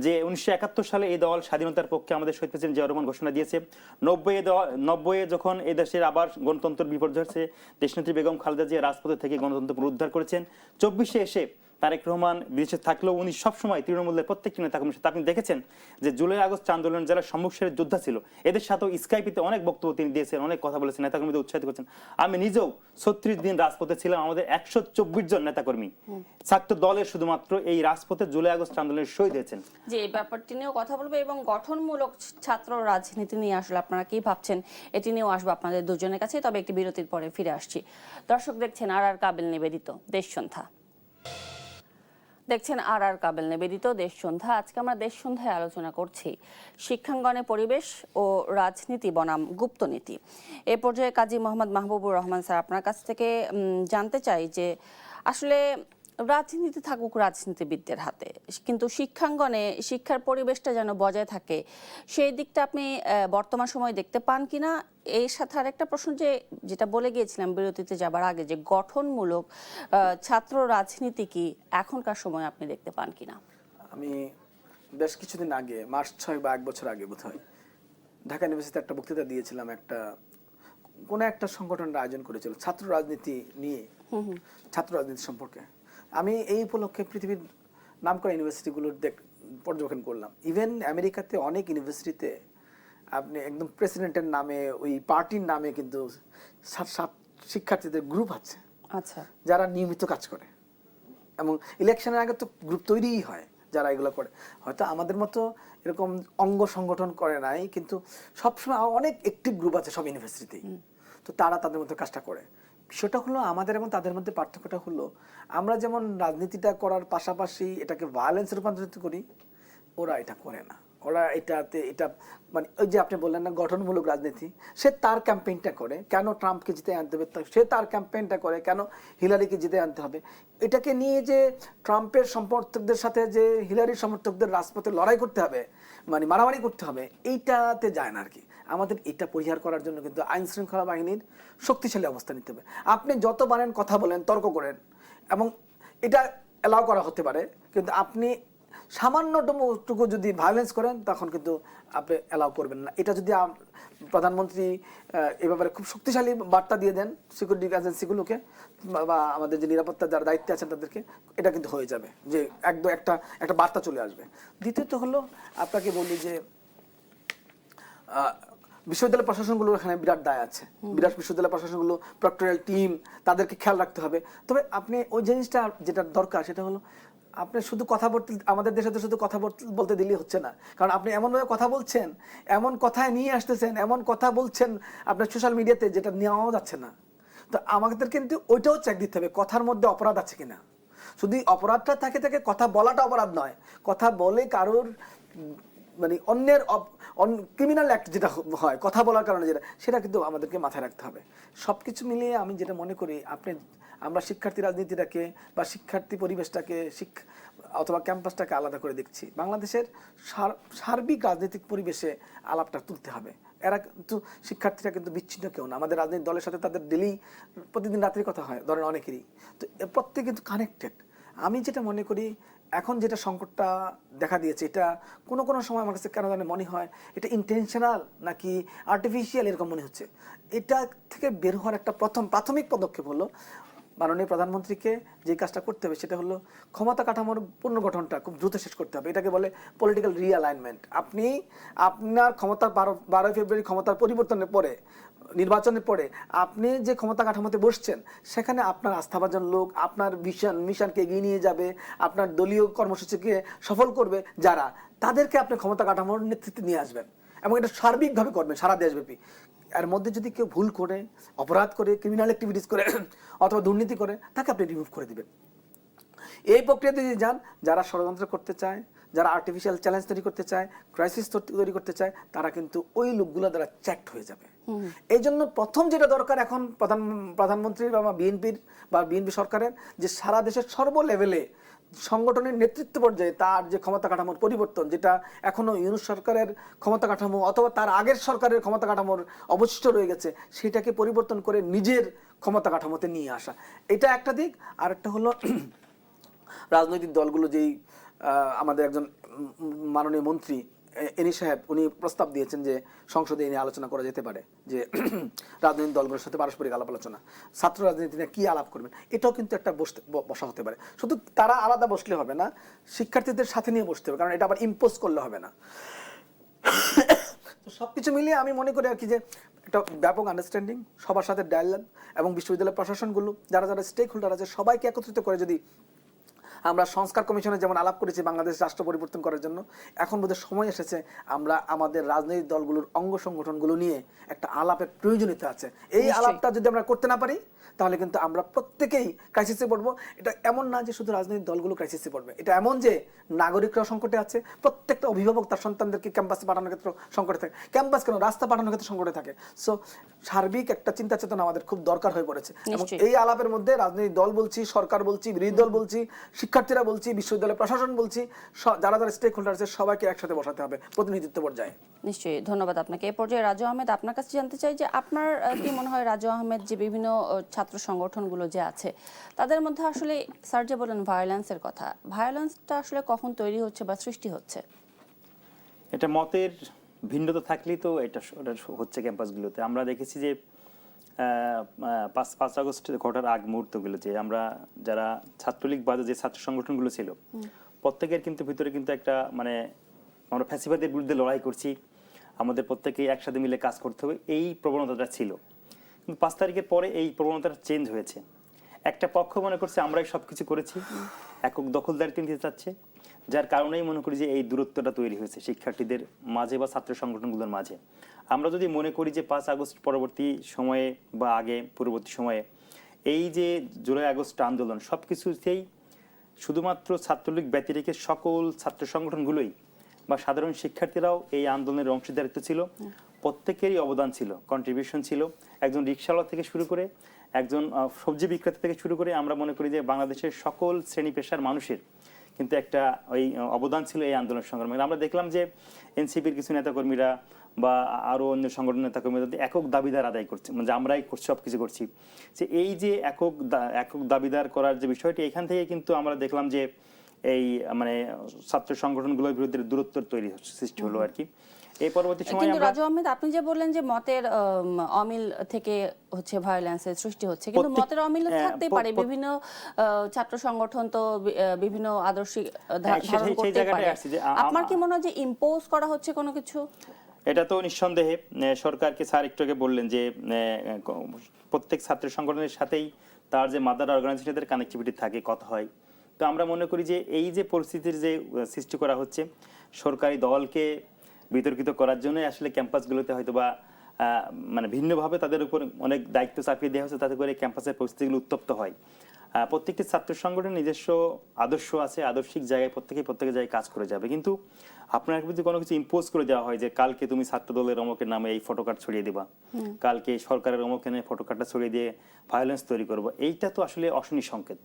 যে 1971 সালে এই দল স্বাধীনতার পক্ষে আমাদের শহীদ প্রেসিডেন্ট জিয়াউর রহমান ঘোষণা দিয়েছে। 90-এ যখন এই দেশের আবার গণতন্ত্র বিপর্যয় হচ্ছে, দেশনেত্রী বেগম খালেদা জিয়া রাজপথে থেকে গণতন্ত্র পুনরুদ্ধার করেছেন। 24-এ এসে তারেক রহমান বিদেশে থাকলেও উনি সবসময় তৃণমূলের প্রত্যেকটি নেতাকর্মীর সাথে, আপনি দেখেছেন যে জুলাই আগস্ট আন্দোলন যারা সম্মুখের যোদ্ধা ছিল এদের সাথেও স্কাইপিতে অনেক বক্তব্য তিনি দিয়েছেন, অনেক কথা বলেছেন, নেতাকর্মীদের উৎসাহিত করেছেন। আমি নিজেও 36 দিন রাজপথে ছিলাম, আমাদের 124 জন নেতাকর্মী ছাত্র দলের শুধুমাত্র এই রাজপথে জুলাই আগস্ট আন্দোলনের শহীদ হয়েছেন। যে এই ব্যাপারটি নিয়েও কথা বলবো এবং গঠনমূলক ছাত্র রাজনীতি নিয়ে আসলে আপনারা কি ভাবছেন এটি নিয়েও আসবো আপনাদের দুজনের কাছে। তবে একটি বিরতির পরে ফিরে আসছি। দর্শক দেখছেন আর কাবিল নিবেদিত দেশ সন্ধ্যা, দেখছেন আর কাবিল নিবেদিত দেশ সন্ধ্যা। আজকে আমরা দেশ সন্ধ্যায় আলোচনা করছি শিক্ষাঙ্গনে পরিবেশ ও রাজনীতি বনাম গুপ্তনীতি। এ পর্যায়ে কাজী মোহাম্মদ মাহবুবুর রহমান স্যার, আপনার কাছ থেকে জানতে চাই যে আসলে রাজনীতি থাকুক রাজনীতিবিদদের হাতে, কিন্তু শিক্ষাঙ্গনে শিক্ষার পরিবেশটা যেন বজায় থাকে, সেই দিকটা আপনি বর্তমান সময়ে দেখতে পান কিনা। এর সাথে আরেকটা প্রশ্ন, যেটা বলে গিয়েছিলাম বিরতিতে যাবার আগে, যে গঠনমূলক ছাত্র রাজনীতি কি এখনকার সময় আপনি দেখতে পান কিনা? আমি বেশ কিছুদিন আগে, মার্চ 6 বা 1 বছর আগে বোধহয়, ঢাকা ইউনিভার্সিটিতে একটা বক্তৃতা দিয়েছিলাম। কোন একটা সংগঠনের আয়োজন করেছিল ছাত্র রাজনীতি নিয়ে, ছাত্র রাজনীতি সম্পর্কে। আমি এই উপলক্ষে পৃথিবীর নামকরা ইউনিভার্সিটিগুলোর পর্যবেক্ষণ করলাম। ইভেন আমেরিকাতে অনেক ইউনিভার্সিটিতে আপনি একদম প্রেসিডেন্টের নামে, ওই পার্টির নামে কিন্তু শিক্ষার্থীদের গ্রুপ আছে, আচ্ছা, যারা নিয়মিত কাজ করে, এবং ইলেকশনের আগে তো গ্রুপ তৈরিই হয় যারা এগুলো করে। হয়তো আমাদের মতো এরকম অঙ্গ সংগঠন করে নাই, কিন্তু সবসময় অনেক অ্যাক্টিভ গ্রুপ আছে সব ইউনিভার্সিটিতেই। তো তারা তাদের মধ্যে কাজটা করে। বিষয়টা হলো আমাদের এবং তাদের মধ্যে পার্থক্যটা হলো, আমরা যেমন রাজনীতিটা করার পাশাপাশি এটাকে ভায়োলেন্সে রূপান্তরিত করি, ওরা এটা করে না। ওরা এটা মানে ওই যে আপনি বললেন না গঠনমূলক রাজনীতি, সে তার ক্যাম্পেইনটা করে, কেন ট্রাম্পকে জিতে আনতে হবে সে তার ক্যাম্পেইনটা করে, কেন হিলারিকে জিতে আনতে হবে। এটাকে নিয়ে যে ট্রাম্পের সমর্থকদের সাথে যে হিলারির সমর্থকদের রাজপথে লড়াই করতে হবে, মানে মারামারি করতে হবে, এইটাতে যায় না আর কি। আমাদের এটা পরিহার করার জন্য কিন্তু আইন শৃঙ্খলা বাহিনীর শক্তিশালী অবস্থা নিতে হবে। আপনি যত পারেন কথা বলেন, তর্ক করেন, এবং এটা অ্যালাউ করা হতে পারে, কিন্তু আপনি সামান্যটুকু যদি ভায়োলেন্স করেন তখন কিন্তু আপনি অ্যালাউ করবেন না। এটা যদি প্রধানমন্ত্রী এ ব্যাপারে খুব শক্তিশালী বার্তা দিয়ে দেন সিকিউরিটি এজেন্সিগুলোকে বা আমাদের যে নিরাপত্তার যারা দায়িত্বে আছেন তাদেরকে, এটা কিন্তু হয়ে যাবে, যে একটা বার্তা চলে আসবে। দ্বিতীয়ত হলো, আপনাকে বলি যে বিশ্ববিদ্যালয় প্রশাসনগুলোর এখানে বিরাট দায় আছে। বিরাট বিশ্ববিদ্যালয় প্রশাসনগুলো, প্রক্টরিয়াল টিম, তাদেরকে খেয়াল রাখতে হবে। তবে আপনি ওই জিনিসটা যেটা দরকার সেটা হলো, আপনি শুধু কথা বলতে, আমাদের দেশে তো শুধু কথা বলতে দিলেই হচ্ছে না, কারণ আপনি এমনভাবে কথা বলছেন, এমন কথায় নিয়ে আসতেছেন, এমন কথা বলছেন আপনার সোশ্যাল মিডিয়াতে, যেটা নেওয়াও যাচ্ছে না। তো আমাদের কিন্তু ওইটাও চেক দিতে হবে, কথার মধ্যে অপরাধ আছে কিনা। শুধু অপরাধটা থাকে কথা বলাটা অপরাধ নয়, কথা বলে কারোর মানে অন্যের ক্রিমিনাল অ্যাক্ট যেটা হয় কথা বলার কারণে, সেটা কিন্তু আমাদেরকে মাথায় রাখতে হবে। সবকিছু মিলিয়ে আমি যেটা মনে করি, আমরা শিক্ষার্থী রাজনীতিটাকে বা শিক্ষার্থী পরিবেশটাকে অথবা ক্যাম্পাসটাকে আলাদা করে দেখছি। বাংলাদেশের সার্বিক রাজনৈতিক পরিবেশে আলাপটা তুলতে হবে। এরা কিন্তু শিক্ষার্থীরা কিন্তু বিচ্ছিন্ন কেউ না, আমাদের রাজনৈতিক দলের সাথে তাদের ডেলি প্রতিদিন রাত্রি কথা হয়, ধরেন অনেকেরই, তো প্রত্যেকে কিন্তু কানেক্টেড। আমি যেটা মনে করি, এখন যেটা সংকটটা দেখা দিয়েছে, এটা কোনো সময় আমার কাছে কেন জানে মনে হয় এটা ইন্টেনশনাল নাকি আর্টিফিশিয়াল এরকম মনে হচ্ছে। এটা থেকে বের হওয়ার একটা প্রাথমিক পদক্ষেপ হলো মাননীয় প্রধানমন্ত্রীকে যে কাজটা করতে হবে, সেটা হলো ক্ষমতা কাঠামোর পুনর্গঠনটা খুব দ্রুত শেষ করতে হবে। এটাকে বলে পলিটিক্যাল রিঅ্যালাইনমেন্ট। আপনি আপনার ক্ষমতার 12 ফেব্রুয়ারি ক্ষমতার পরিবর্তনের পরে, নির্বাচনের পরে আপনি যে ক্ষমতা কাঠামোতে বসছেন, সেখানে আপনার আস্থাভাজন লোক আপনার মিশনকে এগিয়ে নিয়ে যাবে, আপনার দলীয় কর্মসূচিকে সফল করবে, যারা তাদেরকে আপনি ক্ষমতা কাঠামোর নেতৃত্বে নিয়ে আসবেন, এবং এটা সার্বিকভাবে করবেন সারা দেশব্যাপী। এর মধ্যে যদি কেউ ভুল করে, অপরাধ করে, ক্রিমিনাল অ্যাক্টিভিটিস করে অথবা দুর্নীতি করে, তাকে আপনি রিমুভ করে দিবেন। এই প্রক্রিয়াতে যদি যান, যারা ষড়যন্ত্র করতে চায়, যারা আর্টিফিশিয়াল চ্যালেঞ্জ তৈরি করতে চায়, ক্রাইসিস তৈরি করতে চায়, তারা কিন্তু ওই লোকগুলো দ্বারা চেকড হয়ে যাবে। এই জন্য প্রথম যেটা দরকার এখন প্রধানমন্ত্রীর বা বিএনপি সরকারের, যে সারা দেশের সর্ব লেভেলে সংগঠনের নেতৃত্ব পর্যায়ে তার যে ক্ষমতা কাঠামোর পরিবর্তন, যেটা এখনো ইউনূস সরকারের ক্ষমতা কাঠামো অথবা তার আগের সরকারের ক্ষমতা কাঠামোর অবশিষ্ট রয়ে গেছে, সেটাকে পরিবর্তন করে নিজের ক্ষমতা কাঠামোতে নিয়ে আসা, এটা একটা দিক। আর একটা হলো রাজনৈতিক দলগুলো যেই আমাদের একজন মাননীয় মন্ত্রী এনি সাহেব উনি প্রস্তাব দিয়েছেন যে সংসদে এনে আলোচনা করা যেতে পারে যে রাজনৈতিক দলগুলোর সাথে পারস্পরিক আলাপ আলোচনা, ছাত্র রাজনীতি নিয়ে কি আলাপ করবেন, এটাও কিন্তু একটা বসা হতে পারে। শুধু তারা আলাদা বসলে হবে না, শিক্ষার্থীদের সাথে নিয়ে বসতে হবে, কারণ এটা আবার ইম্পোজ করলে হবে না। তো সবকিছু মিলিয়ে আমি মনে করি আর কি যে একটা ব্যাপক আন্ডারস্ট্যান্ডিং, সবার সাথে ডায়ালগ, এবং বিশ্ববিদ্যালয় প্রশাসনগুলো যারা যারা স্টেক হোল্ডার আছে সবাইকে একত্রিত করে যদি আমরা সংস্কার কমিশনে যেমন আলাপ করেছি বাংলাদেশ রাষ্ট্র পরিবর্তন করার জন্য, এখন বোধহয় সময় এসেছে আমরা আমাদের রাজনৈতিক দলগুলোর অঙ্গ সংগঠনগুলো নিয়ে একটা আলাপের প্রয়োজনীয়তা আছে। এই আলাপটা যদি আমরা করতে না পারি তাহলে কিন্তু আমরা প্রত্যেকেই ক্রাইসিসে পড়বো। এটা এমন না যে শুধু রাজনৈতিক দলগুলো ক্রাইসিসে পড়বে, এটা এমন যে নাগরিকরাও সংকটে আছে, প্রত্যেকটা অভিভাবক তার সন্তানদেরকে ক্যাম্পাসে পাঠানোর ক্ষেত্রে সংকটে থাকে, ক্যাম্পাস কেন রাস্তা পাঠানোর ক্ষেত্রে সংকটে থাকে। সো সার্বিক একটা চিন্তা চেতনা আমাদের খুব দরকার হয়ে পড়েছে, এবং এই আলাপের মধ্যে রাজনৈতিক দল বলছি, সরকার বলছি, বিরোধী দল বলছি, শিক্ষার্থীরা বলছি, বিশ্ববিদ্যালয় প্রশাসন বলছি, যারা যারা স্টেক হোল্ডার আছে সবাইকে একসাথে বসাতে হবে প্রতিনিধিত্ব পর্যায়ে। নিশ্চয়ই, ধন্যবাদ আপনাকে। এই পর্যায়ে রাজু আহমেদ, আপনার কাছে জানতে চাই যে আপনার কি মনে হয় রাজু আহমেদ যে বিভিন্ন ছাত্র সংগঠনগুলো যে আছে তাদের মধ্যে আসলে স্যার যে বলেন ভায়োলেন্সের কথা, ভায়োলেন্সটা আসলে কখন তৈরি হচ্ছে বা সৃষ্টি হচ্ছে? এটা মতের ভিন্নতা থাকলেই তো এটা হচ্ছে ক্যাম্পাসগুলোতে। আমরা দেখেছি যে 5 আগস্ট ঘটার আগ মুহূর্তগুলো যে আমরা যারা ছাত্রলীগ বাদে যে ছাত্র সংগঠনগুলো ছিল প্রত্যেকের কিন্তু ভিতরে কিন্তু একটা মানে আমরা ফ্যাসিবাদের বিরুদ্ধে লড়াই করছি, আমাদের প্রত্যেকেই একসাথে মিলে কাজ করতে হবে, এই প্রবণতাটা ছিল। কিন্তু 5 তারিখের পরে এই প্রবণতাটা চেঞ্জ হয়েছে। একটা পক্ষ মনে করছে আমরাই সবকিছু করেছি, একক দখলদারিত্ব নিতে চাচ্ছে, যার কারণেই মনে করি যে এই দূরত্বটা তৈরি হয়েছে শিক্ষার্থীদের মাঝে বা ছাত্র সংগঠনগুলোর মাঝে। আমরা যদি মনে করি যে 5 আগস্ট পরবর্তী সময়ে বা আগে পূর্ববর্তী সময়ে এই যে জুলাই আগস্ট আন্দোলন সবকিছুতেই শুধুমাত্র ছাত্রলীগ ব্যতী রেখে সকল ছাত্র সংগঠনগুলোই বা সাধারণ শিক্ষার্থীরাও এই আন্দোলনের অংশীদারিত্ব ছিল, প্রত্যেকেরই অবদান ছিল, কন্ট্রিবিউশন ছিল। একজন রিকশাওয়ালা থেকে শুরু করে একজন সবজি বিক্রেতা থেকে শুরু করে আমরা মনে করি যে বাংলাদেশের সকল শ্রেণী পেশার মানুষের কিন্তু একটা ওই অবদান ছিল এই আন্দোলন সংগ্রামে। আমরা দেখলাম যে এনসিপির কিছু নেতাকর্মীরা বা আরো অন্য সংগঠনের নেতাকর্মীরা একক দাবিদার আদায় করছে, মানে আমরাই সবকিছু করছি, যে এই যে একক দাবিদার করার যে বিষয়টি, এখান থেকে কিন্তু আমরা দেখলাম যে এই মানে ছাত্র সংগঠনগুলোর বিরুদ্ধে দূরত্ব তৈরি সৃষ্টি হলো আর কি। এই পরবর্তী সময় কিন্তু আমরা রাজু আহমেদ, আপনি যে বললেন যে মতের অমিল থেকে হচ্ছে ভায়োলেন্সের সৃষ্টি হচ্ছে, কিন্তু মতের অমিল থাকতেই পারে, বিভিন্ন ছাত্র সংগঠন তো বিভিন্ন আদর্শিক ধারণ করতে পারে। আপনার কি মনে হয় যে ইম্পোজ করা হচ্ছে কোনো কিছু? এটা তো নিঃসন্দেহে সরকারকে স্যার একটু আগে বললেন যে প্রত্যেক ছাত্র সংগঠনের সাথেই তার যে মাদার অর্গানাইজেশনের কানেক্টিভিটি থাকে, কথা হয়। তো আমরা মনে করি যে এই যে পরিস্থিতির যে সৃষ্টি করা হচ্ছে সরকারি দলকে বিতর্কিত করার জন্য আসলে ক্যাম্পাসগুলোতে হয়তো বা মানে ভিন্নভাবে তাদের উপর অনেক দায়িত্ব চাপিয়ে দেওয়া হচ্ছে, তাতে করে ক্যাম্পাসের পরিস্থিতিগুলো উত্তপ্ত হয়। প্রত্যেকটি ছাত্র সংগঠনের নিজস্ব আদর্শ আছে, আদর্শিক জায়গায় প্রত্যেকে জায়গায় কাজ করে যাবে। কিন্তু আপনার যদি কোনো কিছু ইম্পোজ করে দেওয়া হয় যে কালকে তুমি ছাত্র দলের অমকের নামে এই ফটোকার্ড ছড়িয়ে দিবা, কালকে সরকারের অমকের নামে ফটোকার্ডটা ছড়িয়ে দিয়ে ভায়োলেন্স তৈরি করবো, এইটা তো আসলে অশনি সংকেত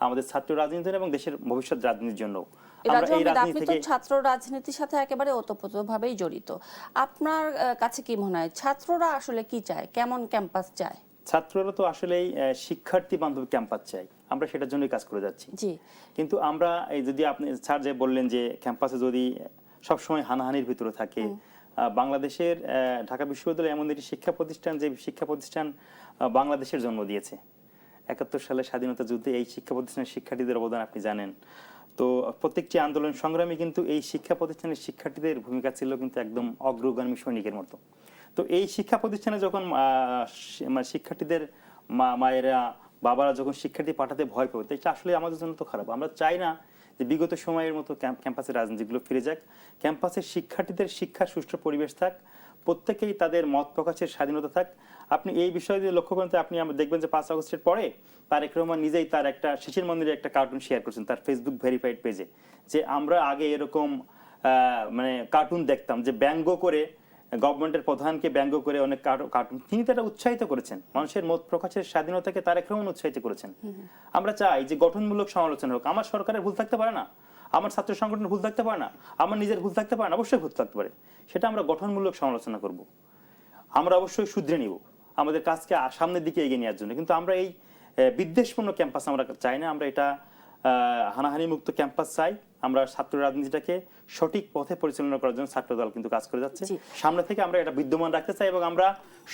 আমাদের ছাত্র রাজনীতির এবং দেশের ভবিষ্যৎ রাজনীতির জন্য। আপনি তো ছাত্র রাজনীতির সাথে একেবারে ওতপ্রোতভাবেই জড়িত, আপনার কাছে কি মনে হয় ছাত্ররা আসলে কি চায়, কেমন ক্যাম্পাস চায়? ছাত্ররা তো আসলেই শিক্ষার্থী বান্ধব ক্যাম্পাস চাই, আমরা সেটার জন্যই কাজ করে যাচ্ছি। কিন্তু আমরা এই যদি আপনি স্যার যে বললেন যে ক্যাম্পাসে যদি সবসময় হানাহানির ভিতরে থাকে, বাংলাদেশের ঢাকা বিশ্ববিদ্যালয় এমন একটি শিক্ষা প্রতিষ্ঠান যে শিক্ষা প্রতিষ্ঠান বাংলাদেশের জন্ম দিয়েছে। 71 সালে স্বাধীনতা যুদ্ধে এই শিক্ষা প্রতিষ্ঠানের শিক্ষার্থীদের অবদান আপনি জানেন। তো প্রত্যেকটি আন্দোলন সংগ্রামে কিন্তু এই শিক্ষা প্রতিষ্ঠানের শিক্ষার্থীদের ভূমিকা ছিল কিন্তু একদম অগ্রগামী সৈনিকের মতো। তো এই শিক্ষা প্রতিষ্ঠানে যখন শিক্ষার্থীদের মায়েরা বাবারা যখন শিক্ষার্থী পাঠাতে ভয় পাবে, এটা আসলে আমাদের জন্য তো খারাপ। আমরা চাই না যে বিগত সময়ের মতো ক্যাম্পাসের রাজনীতিগুলো ফিরে যাক, ক্যাম্পাসের শিক্ষার্থীদের শিক্ষার সুষ্ঠু পরিবেশ থাক, প্রত্যেকেই তাদের মত প্রকাশের স্বাধীনতা থাক। আপনি এই বিষয় দিয়ে লক্ষ্য করেন, আপনি দেখবেন যে 5 আগস্টের পরে তারেক রহমান নিজেই তার একটা শিশির মন্দিরে একটা কার্টুন শেয়ার করছেন তার ফেসবুক ভেরিফাইড পেজে, যে আমরা আগে এরকম মানে কার্টুন দেখতাম যে ব্যঙ্গ করে গভর্নমেন্টের প্রধানকে ব্যঙ্গ করে অনেক কার্টুন, তিনি তারা উৎসাহিত করেছেন, মানুষের মত প্রকাশের স্বাধীনতাকে তারেক রহমান উৎসাহিত করেছেন। আমরা চাই যে গঠনমূলক সমালোচনা হোক। আমার সরকারের ভুল থাকতে পারে না, আমার ছাত্র সংগঠনের ভুল থাকতে পারে না, আমার নিজের ভুল থাকতে পারে না, অবশ্যই ভুল থাকতে পারে, সেটা আমরা গঠনমূলক সমালোচনা করব, আমরা অবশ্যই শুধরে নিব আমাদের কাজকে সামনের দিকে এগিয়ে নেওয়ার জন্য। কিন্তু আমরা এই বিদ্বেষপূর্ণ ক্যাম্পাস আমরা চাই না, আমরা এটা হানাহানি মুক্ত ক্যাম্পাস চাই। আমরা ছাত্র রাজনীতিটাকে সঠিক পথে পরিচালনা করার জন্য ছাত্র দল কিন্তু কাজ করে যাচ্ছে। সামনে থেকে আমরা এটা বিদ্যমান রাখতে চাই এবং আমরা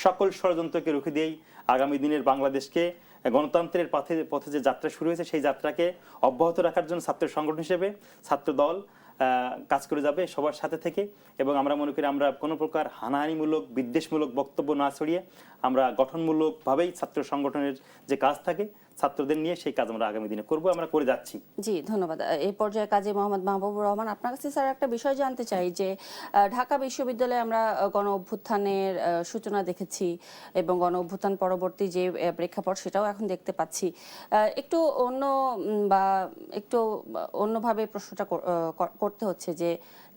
সকল ষড়যন্ত্রকে রুখে দিয়েই আগামী দিনের বাংলাদেশকে গণতন্ত্রের পথে যে যাত্রা শুরু হয়েছে সেই যাত্রাকে অব্যাহত রাখার জন্য ছাত্র সংগঠন হিসেবে ছাত্র দল কাজ করে যাবে সবার সাথে থেকে। এবং আমরা মনে করি আমরা কোনো প্রকার হানাহানিমূলক বিদ্বেষমূলক বক্তব্য না ছড়িয়ে আমরা গঠনমূলকভাবেই ছাত্র সংগঠনের যে কাজ থাকে ছাত্রদের নিয়ে সেই কাজ আমরা আগামী দিনে করব, আমরা করে যাচ্ছি। জি, ধন্যবাদ। এই পর্যায়ে কাজী মোহাম্মদ মাহবুবুর রহমান, আপনার কাছে স্যার একটা বিষয় জানতে চাই যে ঢাকা বিশ্ববিদ্যালয়ে আমরা গণ অভ্যুত্থানের সূচনা দেখেছি এবং গণ অভ্যুত্থান পরবর্তী যে প্রেক্ষাপট সেটাও এখন দেখতে পাচ্ছি। একটু অন্যভাবে প্রশ্নটা করতে হচ্ছে যে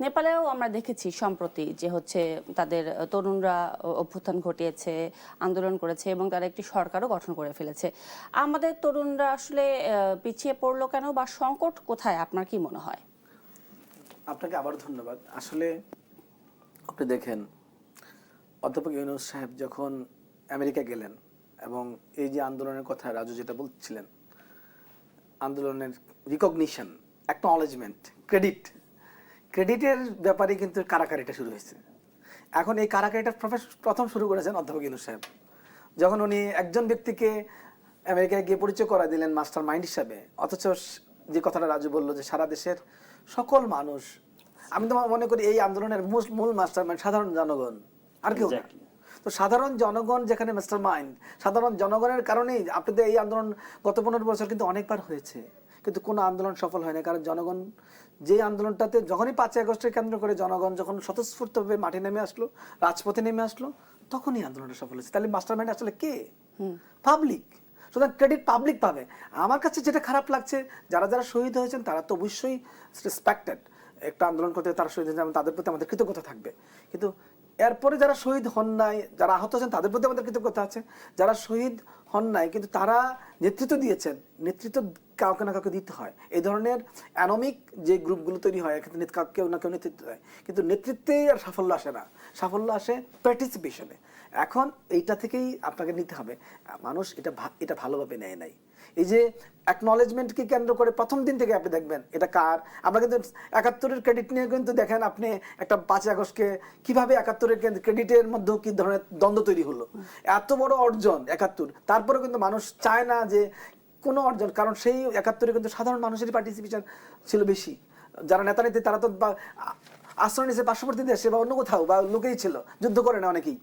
নেপালেও আমরা দেখেছি সম্প্রতি যে হচ্ছে তাদের তরুণরা অভ্যুত্থান ঘটিয়েছে, আন্দোলন করেছে এবং তারা একটি সরকারও গঠন করে ফেলেছে। আমাদের তরুণরা আসলে পিছিয়ে পড়লো কেন বা সংকট কোথায় আপনার কি মনে হয়? আপনাকে আবার ধন্যবাদ। আসলে আপনি দেখেন অধ্যাপক ইউনূস সাহেব যখন আমেরিকা গেলেন এবং এই যে আন্দোলনের কথা রাজু যেটা বলছিলেন, আন্দোলনের রিকগনিশন, অ্যাকনলেজমেন্ট, ক্রেডিটের ব্যাপারে কিন্তু কারাকারিটা শুরু হয়েছে। এখন এই কারাকারিটা প্রথম শুরু করেছেন অধ্যাপক ইউনূস সাহেব, যখন উনি একজন ব্যক্তিকে আমেরিকায় গিয়ে পরিচয় করা দিলেন মাস্টার মাইন্ড হিসাবে। অথচ যে কথাটা রাজু বললো যে সারা দেশের সকল মানুষ, আমি তো মনে করি এই আন্দোলনের মূল মাস্টার মাইন্ড সাধারণ জনগণ, আর কেউ না। তো সাধারণ জনগণ যেখানে মাস্টার মাইন্ড, সাধারণ জনগণের কারণেই আপনাদের এই আন্দোলন গত 15 বছর কিন্তু অনেকবার হয়েছে, কিন্তু কোনো আন্দোলন সফল হয় না। কারণ জনগণ যে আন্দোলনটাতে যখনই 5ই আগস্টের কেন্দ্র করে জনগণ যখন স্বতঃস্ফূর্তভাবে মাঠে নেমে আসলো, রাজপথে নেমে আসলো, তখনই আন্দোলনটা সফল হয়েছে। তাহলে মাস্টার মাইন্ড আসলে কে? পাবলিক। সুতরাং ক্রেডিট পাবলিক পাবে। আমার কাছে যেটা খারাপ লাগছে, যারা যারা শহীদ হয়েছেন তারা তো অবশ্যই রেসপেক্টেড, একটা আন্দোলন করতে তারা শহীদ হয়েছেন, তাদের প্রতি আমাদের কৃতজ্ঞতা থাকবে। কিন্তু এরপরে যারা শহীদ হন নাই, যারা আহত হয়েছেন তাদের প্রতি আমাদের কৃতজ্ঞতা আছে। যারা শহীদ হন নাই কিন্তু তারা নেতৃত্ব দিয়েছেন, নেতৃত্ব কাউকে না কাউকে দিতে হয়। এই ধরনের অ্যানোমিক যে গ্রুপগুলো তৈরি হয় এক্ষেত্রে কেউ না কেউ নেতৃত্ব দেয়, কিন্তু নেতৃত্বে আর সাফল্য আসে না, সাফল্য আসে পার্টিসিপেশনে। এখন এইটা থেকেই আপনাকে নিতে হবে, মানুষ এটা ভালোভাবে নেয় নাই। এই যে অ্যাকনলেজমেন্টকে কেন্দ্র করে প্রথম দিন থেকে আপনি দেখবেন এটা কার। আমরা কিন্তু 71-এর ক্রেডিট নিয়ে কিন্তু দেখেন আপনি একটা 5ই আগস্টকে কিভাবে 71-এর ক্রেডিটের মধ্যে কি ধরনের দ্বন্দ্ব তৈরি হলো। এত বড় অর্জন 71, তারপরে কিন্তু মানুষ চায় না যে কোনো অর্জন, কারণ সেই 71-এ কিন্তু সাধারণ মানুষেরই পার্টিসিপেশন ছিল বেশি। যারা নেতা নেত্রী তারা তো আশ্রয় নিয়েছে পার্শ্ববর্তী দেশে বা অন্য কোথাও, বা লোকেই ছিল, যুদ্ধ করে না অনেকেই।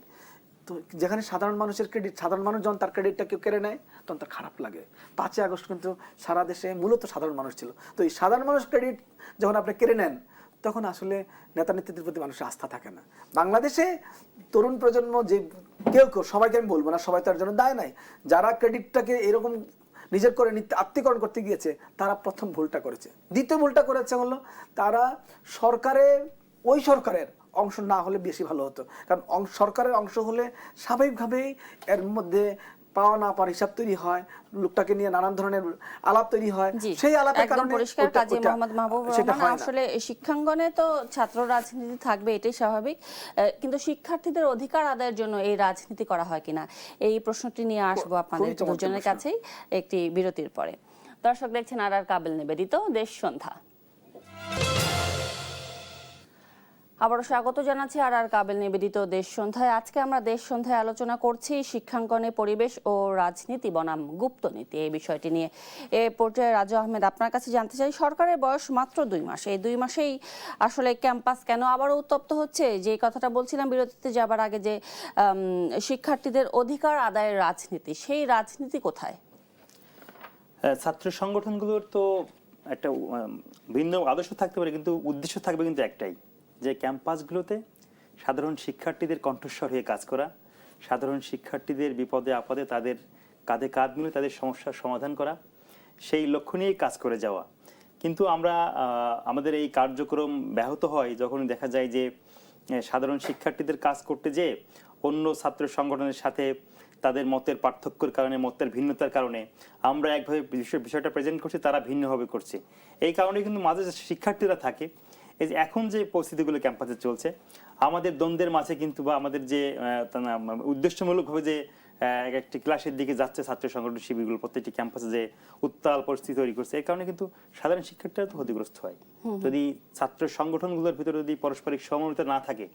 তো যেখানে সাধারণ মানুষের ক্রেডিট, সাধারণ মানুষ যখন তার ক্রেডিটটা কেউ কেড়ে নেয় তখন তার খারাপ লাগে। 5ই আগস্ট কিন্তু সারা দেশে মূলত সাধারণ মানুষ ছিল। তো এই সাধারণ মানুষ ক্রেডিট যখন আপনি কেড়ে নেন তখন আসলে নেতা নেতৃত্বের প্রতি মানুষের আস্থা থাকে না। বাংলাদেশে তরুণ প্রজন্ম যে কেউ সবাইকে আমি বলবো না, সবাই তার জন্য দায় নাই, যারা ক্রেডিটটাকে এরকম নিজের করে আত্মীকরণ করতে গিয়েছে তারা প্রথম ভুলটা করেছে। দ্বিতীয় ভুলটা করেছে হলো তারা ওই সরকারের অংশ না হলে বেশি ভালো হতো। কারণ সরকারের অংশ হলে স্বাভাবিকভাবেই এর মধ্যে পাওয়া না পাওয়ার হিসাব তৈরি হয়, লোকটাকে নিয়ে নানান ধরনের আলাপ তৈরি হয়, সেই আলাপের কারণে পরিষ্কার কাজী মোহাম্মদ মাহবুবুর রহমান, আসলে শিক্ষাঙ্গনে তো ছাত্র রাজনীতি থাকবে, এটাই স্বাভাবিক, কিন্তু শিক্ষার্থীদের অধিকার আদায়ের জন্য এই রাজনীতি করা হয় কিনা এই প্রশ্নটি নিয়ে আসবো আপনাদের দুজনের কাছেই একটি বিরতির পরে। দর্শক দেখছেন আর কাবেল নিবেদিত দেশ সন্ধ্যা। আবারও স্বাগত জানাচ্ছি আর কাবেল নিবেদিত দেশ সন্ধ্যায়। আজকে আমরা দেশ সন্ধ্যায় আলোচনা করছি শিক্ষাঙ্গনে পরিবেশ ও রাজনীতি বনাম গুপ্তনীতি এই বিষয়টি নিয়ে। এ পর্যায়ে রাজু আহমেদ, আপনার কাছে জানতে চাই, সরকারের বয়স মাত্র 2 মাস, এই 2 মাসেই আসলে ক্যাম্পাস কেন আবারও উত্তপ্ত হচ্ছে? যে কথাটা বলছিলাম বিরতিতে যাবার আগে, যে শিক্ষার্থীদের অধিকার আদায়ের রাজনীতি, সেই রাজনীতি কোথায়? ছাত্র সংগঠনগুলোর তো একটা ভিন্ন আদর্শ থাকতে পারে, কিন্তু উদ্দেশ্য থাকবে কিন্তু একটাই, যে ক্যাম্পাসগুলোতে সাধারণ শিক্ষার্থীদের কণ্ঠস্বর হয়ে কাজ করা, সাধারণ শিক্ষার্থীদের বিপদে আপদে তাদের কাঁধে কাঁধ মিলে তাদের সমস্যার সমাধান করা, সেই লক্ষ্য নিয়েই কাজ করে যাওয়া। কিন্তু আমরা আমাদের এই কার্যক্রম ব্যাহত হয় যখন দেখা যায় যে সাধারণ শিক্ষার্থীদের কাজ করতে যে অন্য ছাত্র সংগঠনের সাথে তাদের মতের পার্থক্যের কারণে, মতের ভিন্নতার কারণে আমরা একভাবে বিষয়টা প্রেজেন্ট করছি, তারা ভিন্নভাবে করছে। এই কারণে কিন্তু মাঝে শিক্ষার্থীরা থাকে, এই যে এখন যে পরিস্থিতিগুলো ক্যাম্পাসে চলছে, আমাদের দ্বন্দ্বের মাঝে কিন্তু বা আমাদের যে উদ্দেশ্যমূলকভাবে যে একটি ক্লাসের দিকে যাচ্ছে ছাত্র সংগঠন শিবিরগুলো প্রত্যেকটি ক্যাম্পাসে যে উত্তাল পরিস্থিতি তৈরি করছে, এই কারণে কিন্তু সাধারণ শিক্ষার্থীরা তো ক্ষতিগ্রস্ত হয়। যদি ছাত্র সংগঠনগুলোর ভিতরে যদি পারস্পরিক সমন্বিত না থাকে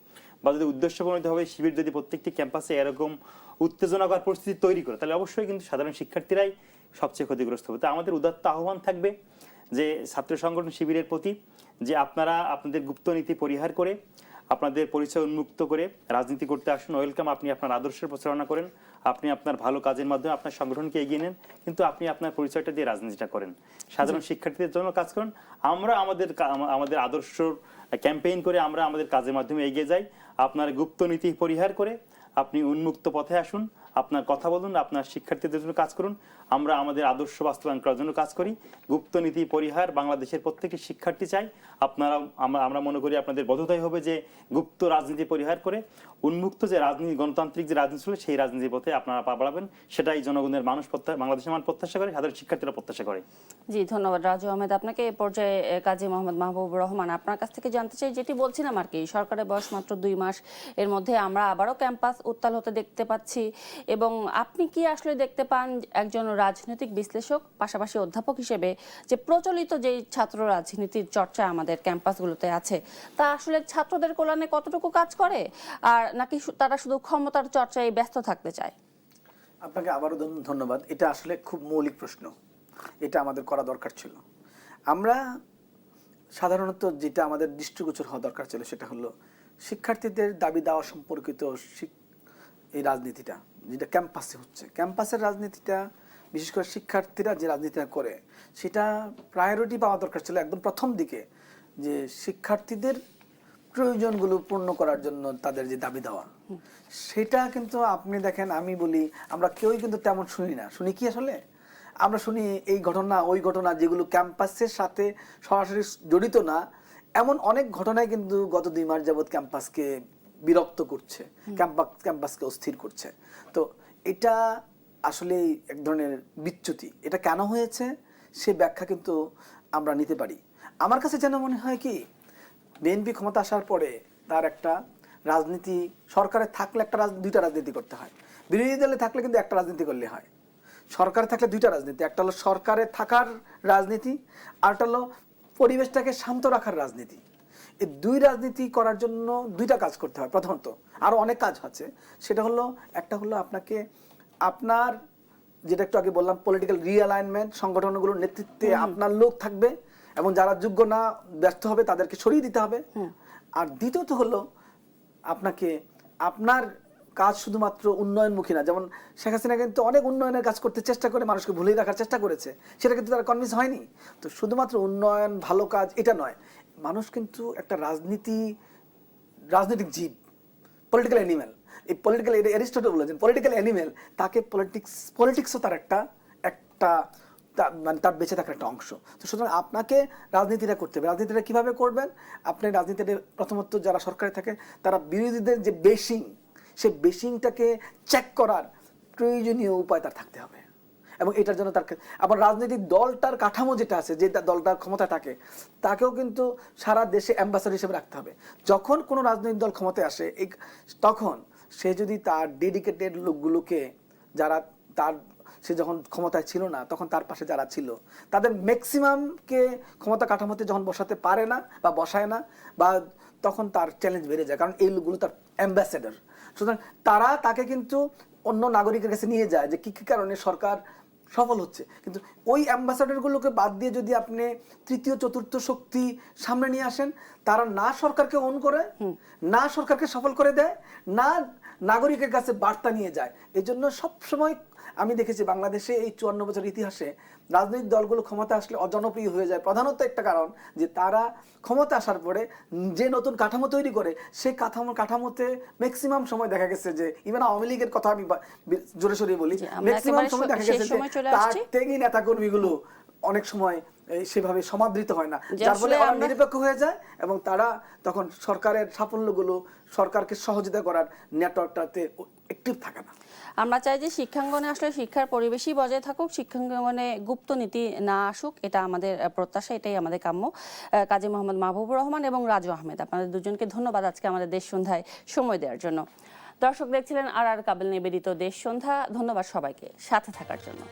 বা যদি উদ্দেশ্য প্রণোদিতভাবে শিবির যদি প্রত্যেকটি ক্যাম্পাসে এরকম উত্তেজনাকর পরিস্থিতি তৈরি করে, তাহলে অবশ্যই কিন্তু সাধারণ শিক্ষার্থীরাই সবচেয়ে ক্ষতিগ্রস্ত হবে। তো আমাদের উদাত্ত আহ্বান থাকবে যে ছাত্র সংগঠন শিবিরের প্রতি, যে আপনারা আপনাদের গুপ্তনীতি পরিহার করে আপনাদের পরিচয় উন্মুক্ত করে রাজনীতি করতে আসুন। ওয়েলকাম। আপনি আপনার আদর্শের প্রচারণা করেন, আপনি আপনার ভালো কাজের মাধ্যমে আপনার সংগঠনকে এগিয়ে নেন, কিন্তু আপনি আপনার পরিচয়টা দিয়ে রাজনীতিটা করেন, সাধারণ শিক্ষার্থীদের জন্য কাজ করেন। আমরা আমাদের আদর্শ ক্যাম্পেইন করে আমরা আমাদের কাজের মাধ্যমে এগিয়ে যাই। আপনার গুপ্তনীতি পরিহার করে আপনি উন্মুক্ত পথে আসুন, আপনার কথা বলুন, আপনার শিক্ষার্থীদের জন্য কাজ করুন। আমরা আমাদের আদর্শ বাস্তবায়ন করার জন্য কাজ করি। গুপ্তনীতি পরিহার বাংলাদেশের প্রত্যেকটি শিক্ষার্থী চাই। আমরা মনে করি আপনাদের বোধোদয় হবে যে গুপ্ত রাজনীতি পরিহার করে উন্মুক্ত যে রাজনীতি, গণতান্ত্রিক যে রাজনীতি ছিল সেই রাজনীতির পথে আপনারা পা বাড়াবেন। সেটাই জনগণের মানুষ বাংলাদেশের মানুষ প্রত্যাশা করে, সাধারণ শিক্ষার্থীরা প্রত্যাশা করে। জি, ধন্যবাদ রাজু আহমেদ আপনাকে। এ পর্যায়ে কাজী মোহাম্মদ মাহবুবুর রহমান, আপনার কাছ থেকে জানতে চাই, যেটি বলছিলাম আর কি, সরকারের বয়স মাত্র 2 মাস, এর মধ্যে আমরা আবারও ক্যাম্পাস উত্তাল হতে দেখতে পাচ্ছি, এবং আপনি কি আসলে দেখতে পান একজন রাজনৈতিক বিশ্লেষক পাশাপাশি অধ্যাপক হিসেবে যে প্রচলিত যে ছাত্র রাজনীতির চর্চা আমাদের ক্যাম্পাসগুলোতে আছে, তা আসলে ছাত্রদের কল্যাণে কতটুকু কাজ করে, আর নাকি তারা শুধু ক্ষমতার চর্চায় ব্যস্ত থাকতে চায়? আপনাকে আবারও ধন্যবাদ। এটা আসলে খুব মৌলিক প্রশ্ন, এটা আমাদের করা দরকার ছিল। আমরা সাধারণত যেটা আমাদের দৃষ্টিগোচর হওয়া দরকার ছিল সেটা হলো শিক্ষার্থীদের দাবি দেওয়া সম্পর্কিত এই রাজনীতিটা যেটা ক্যাম্পাসে হচ্ছে, ক্যাম্পাসের রাজনীতিটা, বিশেষ করে শিক্ষার্থীরা যে রাজনীতিটা করে সেটা প্রায়োরিটি পাওয়া দরকার ছিল একদম প্রথম দিকে, যে শিক্ষার্থীদের প্রয়োজনগুলো পূর্ণ করার জন্য তাদের যে দাবি দেওয়া, সেটা কিন্তু আপনি দেখেন, আমি বলি আমরা কেউই কিন্তু তেমন শুনি কি আসলে আমরা শুনি এই ঘটনা ওই ঘটনা যেগুলো ক্যাম্পাসের সাথে সরাসরি জড়িত না, এমন অনেক ঘটনাই কিন্তু গত 2 মাস যাবৎ ক্যাম্পাসকে বিরক্ত করছে, ক্যাম্পাসকে অস্থির করছে। তো এটা আসলে এক ধরনের বিচ্যুতি। এটা কেন হয়েছে সে ব্যাখ্যা কিন্তু আমরা নিতে পারি। আমার কাছে যেন মনে হয় কি, বিএনপি ক্ষমতা আসার পরে তার একটা রাজনীতি, সরকারে থাকলে দুইটা রাজনীতি করতে হয়, বিরোধী দলে থাকলে কিন্তু একটা রাজনীতি করলে হয়। সরকারে থাকলে দুইটা রাজনীতি, একটা হলো সরকারে থাকার রাজনীতি, আরটা হলো পরিবেশটাকে শান্ত রাখার রাজনীতি। এই দুই রাজনীতি করার জন্য দুইটা কাজ করতে হয়। প্রথমত আরো অনেক কাজ আছে, সেটা হলো একটা হলো আপনাকে আপনার যেটা একটু আগে বললাম পলিটিক্যাল রিঅ্যালাইনমেন্ট, সংগঠনগুলোর নেতৃত্বে আপনার লোক থাকবে এবং যারা যোগ্য না ব্যর্থ হবে তাদেরকে সরিয়ে দিতে হবে। আর দ্বিতীয়ত হলো আপনাকে আপনার কাজ শুধুমাত্র উন্নয়নমুখী না, যেমন শেখ হাসিনা কিন্তু অনেক উন্নয়নের কাজ করতে চেষ্টা করে মানুষকে ভুলিয়ে রাখার চেষ্টা করেছে, সেটা কিন্তু তারা কনভিন্স হয়নি। তো শুধুমাত্র উন্নয়ন ভালো কাজ এটা নয়, মানুষ কিন্তু একটা রাজনৈতিক জীব, পলিটিক্যাল অ্যানিমেল। এই পলিটিক্যাল, অ্যারিস্টটল বলেছেন পলিটিক্যাল অ্যানিমেল, তাকে পলিটিক্সও তার একটা মানে তার বেঁচে থাকার একটা অংশ। তো সুতরাং আপনাকে রাজনীতিটা করতে হবে। রাজনীতিটা কিভাবে করবেন? আপনি রাজনীতিতে প্রথমত যারা সরকারে থাকে তারা বিরোধীদের যে বেশিং, সেই বেশিংটাকে চেক করার প্রয়োজনীয় উপায় তার থাকতে হবে, এবং এটার জন্য তার আবার রাজনৈতিক দলটার কাঠামো যেটা আছে, যে দলটার ক্ষমতা থাকে, তাকেও কিন্তু সারা দেশে অ্যাম্বাসাডর হিসেবে রাখতে হবে। যখন কোনো রাজনৈতিক দল ক্ষমতায় আসে তখন সে যদি তার ডেডিকেটেড লোকগুলোকে, যারা সে যখন ক্ষমতায় ছিল না তখন তার পাশে যারা ছিল তাদের ম্যাক্সিমামকে ক্ষমতা কাঠামোতে যখন বসাতে পারে না বা বসায় না, বা তখন তার চ্যালেঞ্জ বেড়ে যায়, কারণ এই লোকগুলো তার অ্যাম্বাসেডর। সুতরাং তারা তাকে কিন্তু অন্য নাগরিকের কাছে নিয়ে যায় যে কি কি কারণে সরকার সফল হচ্ছে। কিন্তু ওই অ্যাম্বাসাডরগুলোকে বাদ দিয়ে যদি আপনি তৃতীয় চতুর্থ শক্তি সামনে নিয়ে আসেন, তারা না সরকারকে অন করে, না সরকারকে সফল করে দেয়, না নাগরিকের কাছে বার্তা নিয়ে যায়। এই জন্য সবসময় আমি দেখেছি বাংলাদেশে এই 54 বছর ইতিহাসে রাজনৈতিক দলগুলো ক্ষমতা আসলে অজনপ্রিয় হয়ে যায়, প্রধানত একটা কারণ যে তারা ক্ষমতা আসার পরে যে নতুন কাঠামো তৈরি করে, সেই কাঠামোতে ম্যাক্সিমাম সময় দেখা গেছে যে, ইভেন আওয়ামী লীগের কথা আমি জোরে সরিয়ে বলি, ম্যাক্সিমাম সময় দেখা গেছে যে তার ত্যাগী নেতাকর্মীগুলো অনেক সময় সেভাবে সমাদৃত হয় না, যার ফলে নিরপেক্ষ হয়ে যায় এবং তারা তখন সরকারের সাফল্যগুলো, সরকারকে সহযোগিতা করার নেটওয়ার্কটাতে অ্যাক্টিভ থাকে না। আমরা চাই যে শিক্ষাঙ্গনে আসলে শিক্ষার পরিবেশই বজায় থাকুক, শিক্ষাঙ্গনে গুপ্ত নীতি না আসুক, এটা আমাদের প্রত্যাশা, এটাই আমাদের কাম্য। কাজী মোহাম্মদ মাহবুবুর রহমান এবং রাজু আহমেদ, আপনাদের দুজনকে ধন্যবাদ আজকে আমাদের দেশ সন্ধ্যায় সময় দেওয়ার জন্য। দর্শক দেখছিলেন আর কাবিল নিবেদিত দেশ সন্ধ্যা। ধন্যবাদ সবাইকে সাথে থাকার জন্য।